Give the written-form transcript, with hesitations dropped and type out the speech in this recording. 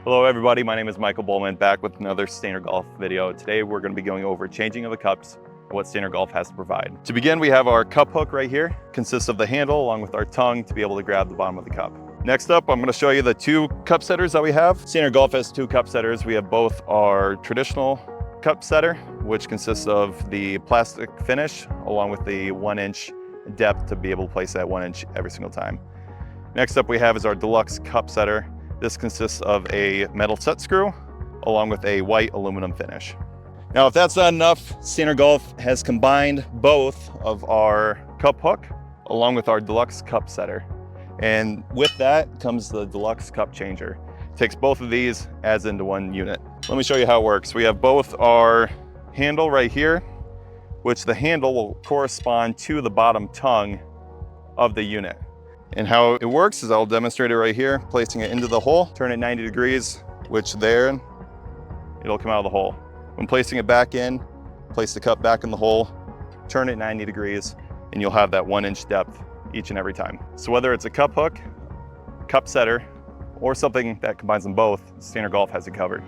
Hello everybody, my name is Michael Bowman, back with another Stainer Golf video. Today we're going to be going over changing of the cups and what Stainer Golf has to provide. To begin, we have our cup hook right here. It consists of the handle along with our tongue to be able to grab the bottom of the cup. Next up, I'm going to show you the two cup setters that we have. Stainer Golf has two cup setters. We have both our traditional cup setter, which consists of the plastic finish along with the 1-inch depth to be able to place that 1 inch every single time. Next up we have is our deluxe cup setter. This consists of a metal set screw along with a white aluminum finish. Now, if that's not enough, Stainer Golf has combined both of our cup hook along with our deluxe cup setter. And with that comes the deluxe cup changer. It takes both of these, adds into one unit. Let me show you how it works. We have both our handle right here, which the handle will correspond to the bottom tongue of the unit. And how it works is I'll demonstrate it right here, placing it into the hole, turn it 90 degrees, which there, it'll come out of the hole. When placing it back in, place the cup back in the hole, turn it 90 degrees, and you'll have that 1-inch depth each and every time. So whether it's a cup hook, cup setter, or something that combines them both, Stainer Golf has it covered.